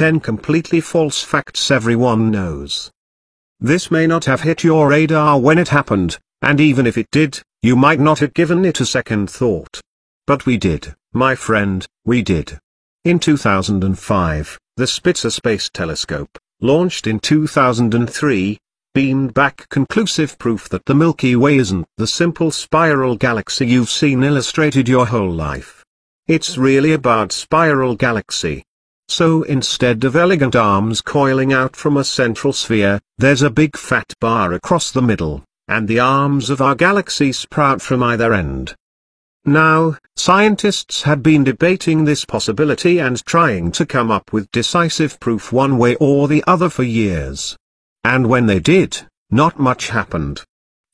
10 completely false facts everyone knows. This may not have hit your radar when it happened, and even if it did, you might not have given it a second thought. But we did, my friend, we did. In 2005, the Spitzer Space Telescope, launched in 2003, beamed back conclusive proof that the Milky Way isn't the simple spiral galaxy you've seen illustrated your whole life. It's really a barred spiral galaxy. So instead of elegant arms coiling out from a central sphere, there's a big fat bar across the middle, and the arms of our galaxy sprout from either end. Now, scientists had been debating this possibility and trying to come up with decisive proof one way or the other for years. And when they did, not much happened.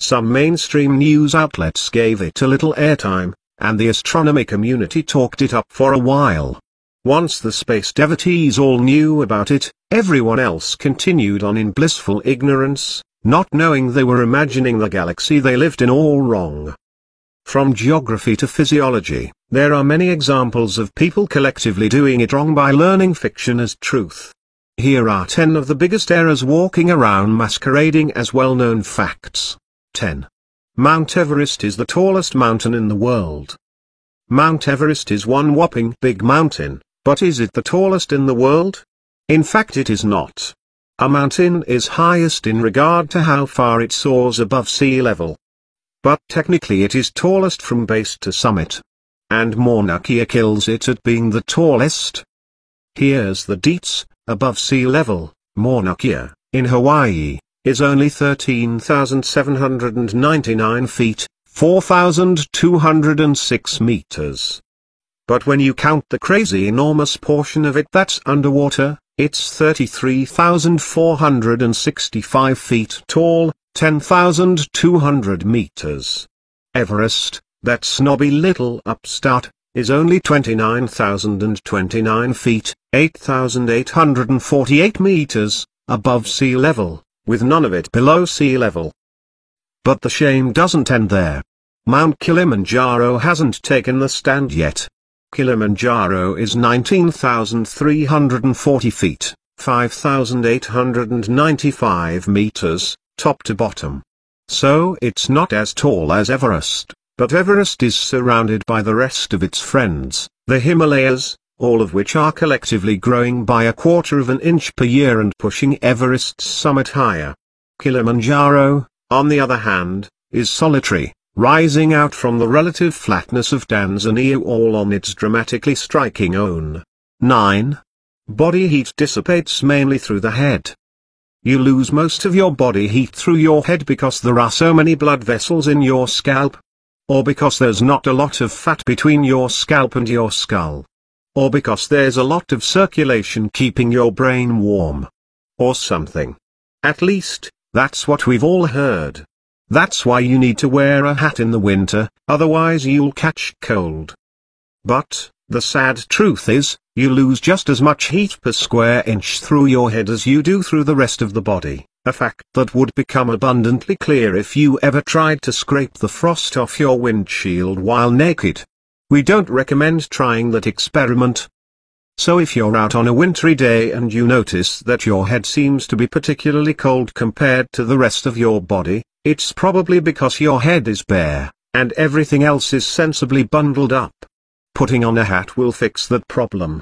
Some mainstream news outlets gave it a little airtime, and the astronomy community talked it up for a while. Once the space devotees all knew about it, everyone else continued on in blissful ignorance, not knowing they were imagining the galaxy they lived in all wrong. From geography to physiology, there are many examples of people collectively doing it wrong by learning fiction as truth. Here are 10 of the biggest errors walking around masquerading as well-known facts. 10. Mount Everest is the tallest mountain in the world. Mount Everest is one whopping big mountain, but is it the tallest in the world? In fact it is not. A mountain is highest in regard to how far it soars above sea level. But technically it is tallest from base to summit. And Mauna Kea kills it at being the tallest. Here's the deets: above sea level, Mauna Kea, in Hawaii, is only 13,799 feet, 4,206 meters. But when you count the crazy enormous portion of it that's underwater, it's 33,465 feet tall, 10,200 meters. Everest, that snobby little upstart, is only 29,029 feet, 8,848 meters, above sea level, with none of it below sea level. But the shame doesn't end there. Mount Kilimanjaro hasn't taken the stand yet. Kilimanjaro is 19,340 feet, 5,895 meters, top to bottom. So it's not as tall as Everest, but Everest is surrounded by the rest of its friends, the Himalayas, all of which are collectively growing by 1/4 of an inch per year and pushing Everest's summit higher. Kilimanjaro, on the other hand, is solitary, rising out from the relative flatness of Tanzania all on its dramatically striking own. 9. Body heat dissipates mainly through the head. You lose most of your body heat through your head because there are so many blood vessels in your scalp. Or because there's not a lot of fat between your scalp and your skull. Or because there's a lot of circulation keeping your brain warm. Or something. At least, that's what we've all heard. That's why you need to wear a hat in the winter, otherwise you'll catch cold. But, the sad truth is, you lose just as much heat per square inch through your head as you do through the rest of the body, a fact that would become abundantly clear if you ever tried to scrape the frost off your windshield while naked. We don't recommend trying that experiment. So if you're out on a wintry day and you notice that your head seems to be particularly cold compared to the rest of your body, it's probably because your head is bare, and everything else is sensibly bundled up. Putting on a hat will fix that problem.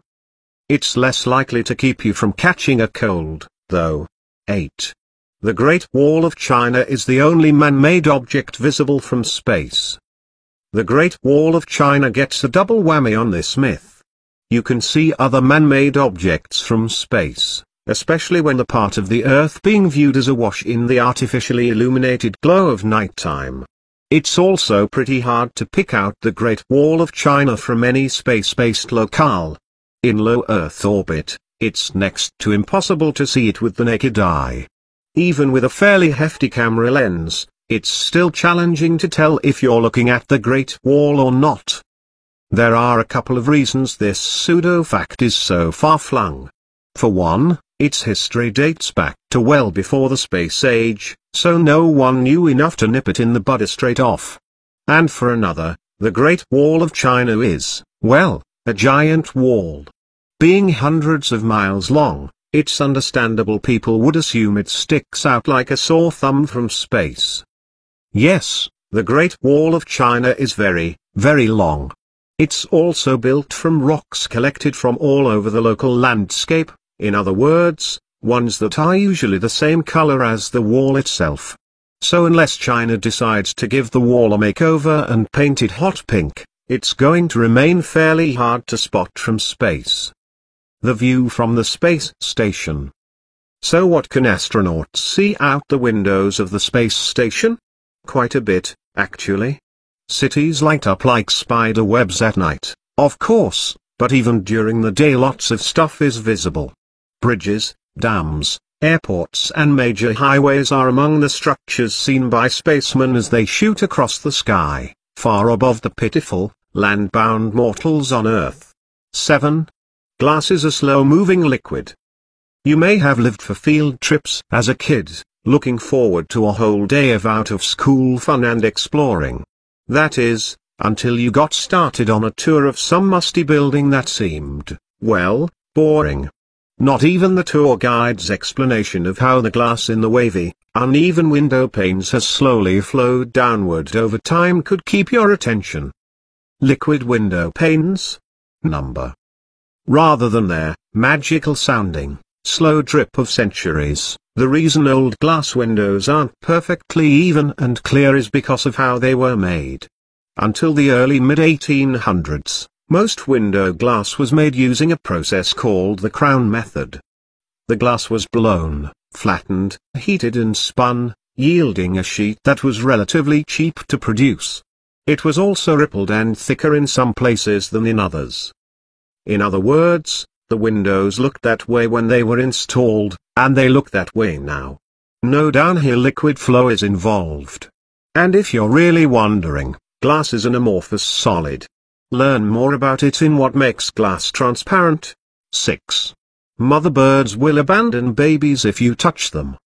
It's less likely to keep you from catching a cold, though. 8. The Great Wall of China is the only man-made object visible from space. The Great Wall of China gets a double whammy on this myth. You can see other man-made objects from space, especially when the part of the Earth being viewed as awash in the artificially illuminated glow of nighttime. It's also pretty hard to pick out the Great Wall of China from any space-based locale. In low Earth orbit, it's next to impossible to see it with the naked eye. Even with a fairly hefty camera lens, it's still challenging to tell if you're looking at the Great Wall or not. There are a couple of reasons this pseudo-fact is so far-flung. For one, its history dates back to well before the space age, so no one knew enough to nip it in the bud straight off. And for another, the Great Wall of China is, well, a giant wall. Being hundreds of miles long, it's understandable people would assume it sticks out like a sore thumb from space. Yes, the Great Wall of China is very, very long. It's also built from rocks collected from all over the local landscape, in other words, ones that are usually the same color as the wall itself. So unless China decides to give the wall a makeover and paint it hot pink, it's going to remain fairly hard to spot from space. The view from the space station. So what can astronauts see out the windows of the space station? Quite a bit, actually. Cities light up like spider webs at night, of course, but even during the day lots of stuff is visible. Bridges, dams, airports and major highways are among the structures seen by spacemen as they shoot across the sky, far above the pitiful, land-bound mortals on Earth. 7. Glass is a slow-moving liquid. You may have lived for field trips as a kid, looking forward to a whole day of out-of-school fun and exploring. That is, until you got started on a tour of some musty building that seemed, well, boring. Not even the tour guide's explanation of how the glass in the wavy, uneven window panes has slowly flowed downward over time could keep your attention. Liquid window panes? Number. Rather than their magical sounding, slow drip of centuries, the reason old glass windows aren't perfectly even and clear is because of how they were made. Until the early mid-1800s, most window glass was made using a process called the crown method. The glass was blown, flattened, heated and spun, yielding a sheet that was relatively cheap to produce. It was also rippled and thicker in some places than in others. In other words, the windows looked that way when they were installed, and they look that way now. No downhill liquid flow is involved. And if you're really wondering, glass is an amorphous solid. Learn more about it in What Makes Glass Transparent. 6. Mother birds will abandon babies if you touch them.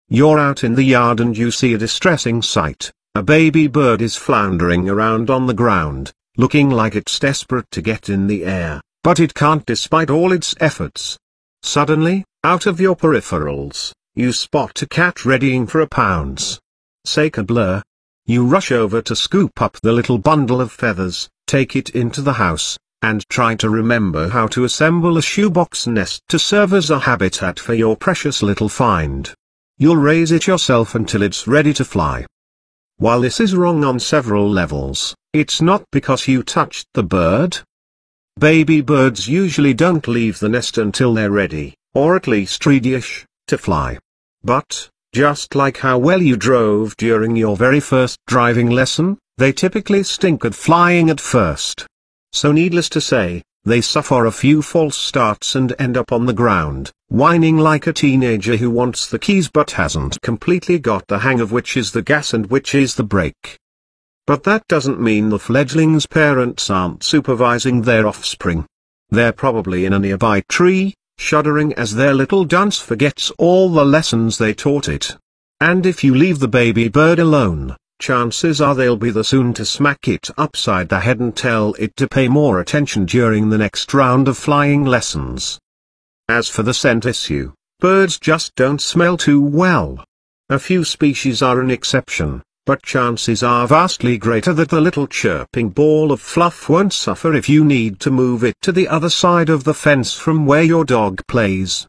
You're out in the yard and you see a distressing sight. A baby bird is floundering around on the ground, looking like it's desperate to get in the air, but it can't despite all its efforts. Suddenly, out of your peripherals, you spot a cat readying for a pounce. Say kerblur. You rush over to scoop up the little bundle of feathers, take it into the house, and try to remember how to assemble a shoebox nest to serve as a habitat for your precious little find. You'll raise it yourself until it's ready to fly. While this is wrong on several levels, it's not because you touched the bird. Baby birds usually don't leave the nest until they're ready, or at least ready-ish, to fly. But, just like how well you drove during your very first driving lesson, they typically stink at flying at first. So needless to say, they suffer a few false starts and end up on the ground, whining like a teenager who wants the keys but hasn't completely got the hang of which is the gas and which is the brake. But that doesn't mean the fledglings' parents aren't supervising their offspring. They're probably in a nearby tree, shuddering as their little dunce forgets all the lessons they taught it. And if you leave the baby bird alone, chances are they'll be the soon to smack it upside the head and tell it to pay more attention during the next round of flying lessons. As for the scent issue, birds just don't smell too well. A few species are an exception, but chances are vastly greater that the little chirping ball of fluff won't suffer if you need to move it to the other side of the fence from where your dog plays.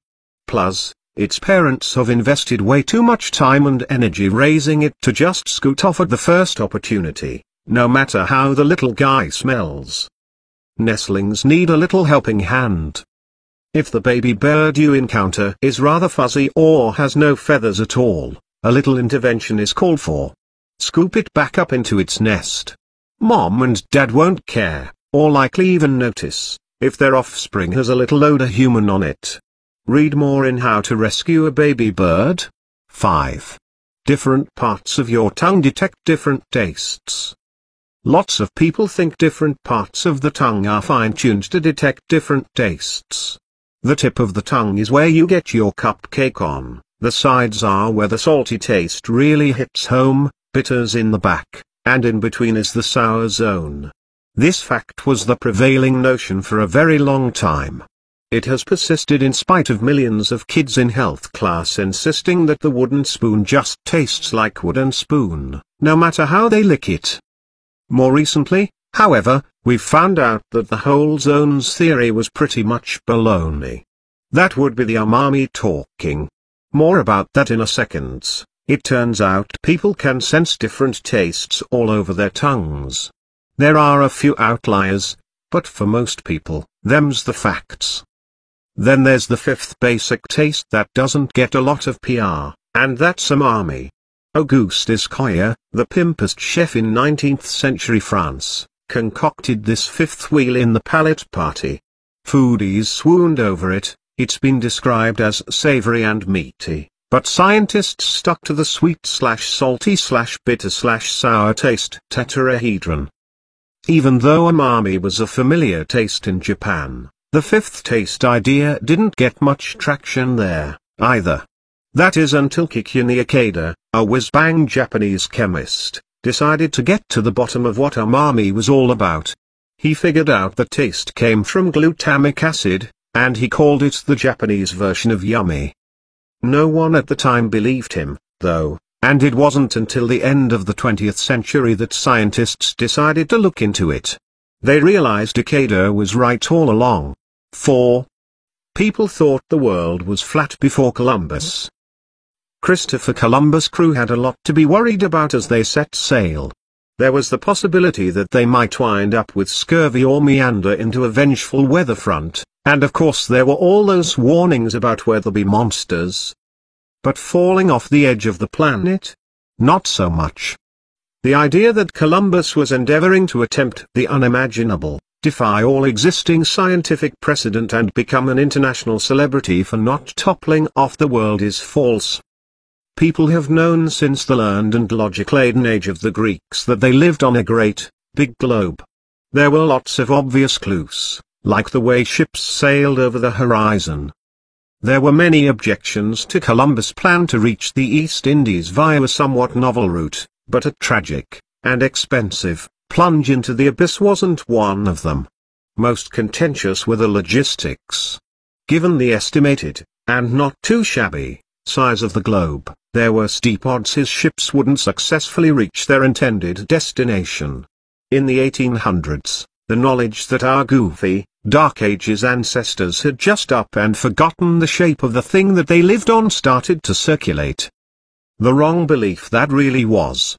Plus, its parents have invested way too much time and energy raising it to just scoot off at the first opportunity, no matter how the little guy smells. Nestlings need a little helping hand. If the baby bird you encounter is rather fuzzy or has no feathers at all, a little intervention is called for. Scoop it back up into its nest. Mom and Dad won't care, or likely even notice, if their offspring has a little odor human on it. Read more in How to Rescue a Baby Bird. 5. Different parts of your tongue detect different tastes. Lots of people think different parts of the tongue are fine-tuned to detect different tastes. The tip of the tongue is where you get your cupcake on, the sides are where the salty taste really hits home, bitters in the back, and in between is the sour zone. This fact was the prevailing notion for a very long time. It has persisted in spite of millions of kids in health class insisting that the wooden spoon just tastes like wooden spoon, no matter how they lick it. More recently, however, we've found out that the whole zones theory was pretty much baloney. That would be the umami talking. More about that in a second. It turns out people can sense different tastes all over their tongues. There are a few outliers, but for most people, them's the facts. Then there's the fifth basic taste that doesn't get a lot of PR, and that's umami. Auguste Escoyer, the pimpest chef in 19th century France, concocted this fifth wheel in the palate party. Foodies swooned over it. It's been described as savory and meaty, but scientists stuck to the sweet/salty/bitter/sour taste tetrahedron. Even though umami was a familiar taste in Japan, the fifth taste idea didn't get much traction there, either. That is until Kikuchi Ikeda, a whiz-bang Japanese chemist, decided to get to the bottom of what umami was all about. He figured out the taste came from glutamic acid, and he called it the Japanese version of yummy. No one at the time believed him, though, and it wasn't until the end of the 20th century that scientists decided to look into it. They realized Ikeda was right all along. 4. People thought the world was flat before Columbus. Christopher Columbus' crew had a lot to be worried about as they set sail. There was the possibility that they might wind up with scurvy or meander into a vengeful weather front, and of course there were all those warnings about where there'll be monsters. But falling off the edge of the planet? Not so much. The idea that Columbus was endeavoring to attempt the unimaginable, defy all existing scientific precedent and become an international celebrity for not toppling off the world is false. People have known since the learned and logic-laden age of the Greeks that they lived on a great, big globe. There were lots of obvious clues, like the way ships sailed over the horizon. There were many objections to Columbus' plan to reach the East Indies via a somewhat novel route, but a tragic, and expensive, plunge into the abyss wasn't one of them. Most contentious were the logistics. Given the estimated, and not too shabby, size of the globe, there were steep odds his ships wouldn't successfully reach their intended destination. In the 1800s, the knowledge that our goofy, Dark Ages ancestors had just up and forgotten the shape of the thing that they lived on started to circulate. The wrong belief that really was.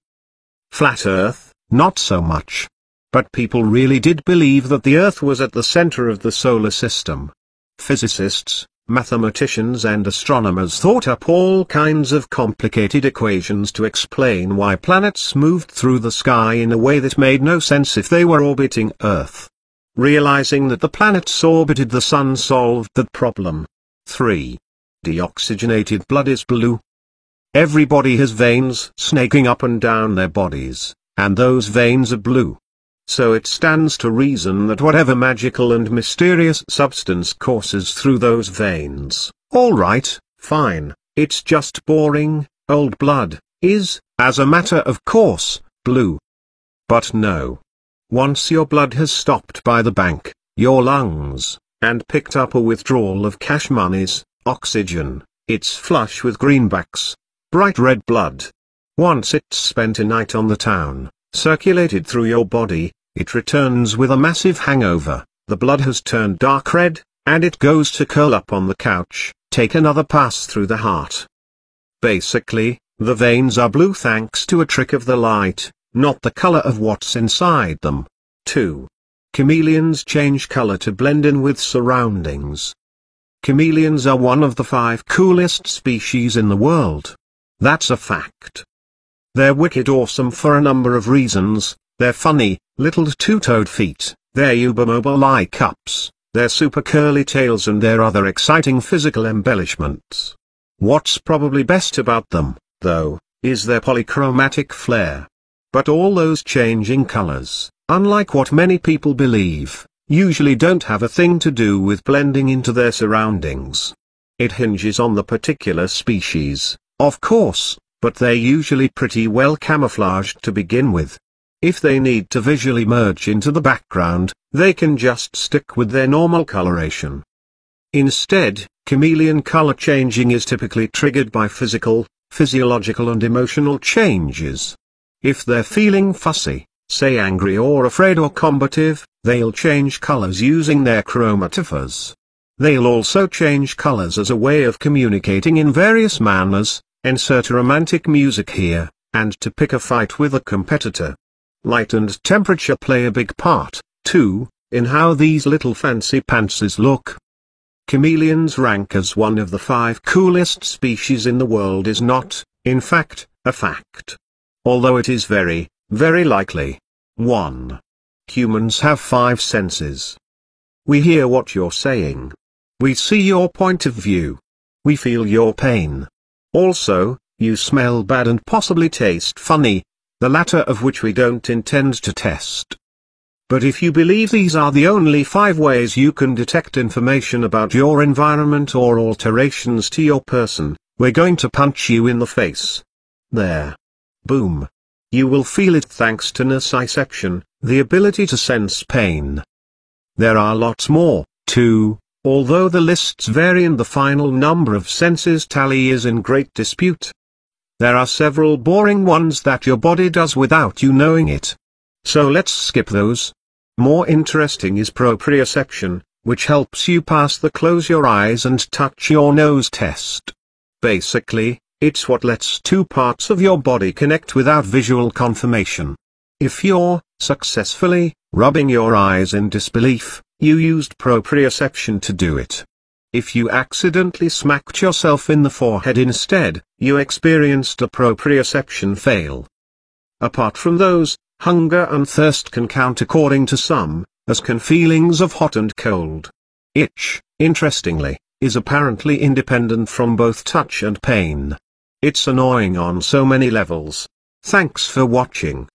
Flat Earth, not so much. But people really did believe that the Earth was at the center of the solar system. Physicists, mathematicians and astronomers thought up all kinds of complicated equations to explain why planets moved through the sky in a way that made no sense if they were orbiting Earth. Realizing that the planets orbited the Sun solved that problem. 3. Deoxygenated blood is blue. Everybody has veins snaking up and down their bodies, and those veins are blue. So it stands to reason that whatever magical and mysterious substance courses through those veins, alright, fine, it's just boring, old blood, is, as a matter of course, blue. But no. Once your blood has stopped by the bank, your lungs, and picked up a withdrawal of cash monies, oxygen, it's flush with greenbacks, bright red blood. Once it's spent a night on the town, circulated through your body, it returns with a massive hangover, the blood has turned dark red, and it goes to curl up on the couch, take another pass through the heart. Basically, the veins are blue thanks to a trick of the light, not the color of what's inside them. 2. Chameleons change color to blend in with surroundings. Chameleons are one of the 5 coolest species in the world. That's a fact. They're wicked awesome for a number of reasons. Their funny, little two-toed feet, their uber-mobile eye cups, their super curly tails and their other exciting physical embellishments. What's probably best about them, though, is their polychromatic flair. But all those changing colors, unlike what many people believe, usually don't have a thing to do with blending into their surroundings. It hinges on the particular species, of course, but they're usually pretty well camouflaged to begin with. If they need to visually merge into the background, they can just stick with their normal coloration. Instead, chameleon color changing is typically triggered by physical, physiological and emotional changes. If they're feeling fussy, say angry or afraid or combative, they'll change colors using their chromatophores. They'll also change colors as a way of communicating in various manners, insert romantic music here, and to pick a fight with a competitor. Light and temperature play a big part, too, in how these little fancy pantses look. Chameleons rank as one of the 5 coolest species in the world is not, in fact, a fact. Although it is very, very likely. 1. Humans have 5 senses. We hear what you're saying. We see your point of view. We feel your pain. Also, you smell bad and possibly taste funny, the latter of which we don't intend to test. But if you believe these are the only 5 ways you can detect information about your environment or alterations to your person, we're going to punch you in the face. There. Boom. You will feel it thanks to nociception, the ability to sense pain. There are lots more, too, although the lists vary and the final number of senses tally is in great dispute. There are several boring ones that your body does without you knowing it. So let's skip those. More interesting is proprioception, which helps you pass the close your eyes and touch your nose test. Basically, it's what lets 2 parts of your body connect without visual confirmation. If you're, successfully, rubbing your eyes in disbelief, you used proprioception to do it. If you accidentally smacked yourself in the forehead instead, you experienced a proprioception fail. Apart from those, hunger and thirst can count according to some, as can feelings of hot and cold. Itch, interestingly, is apparently independent from both touch and pain. It's annoying on so many levels. Thanks for watching.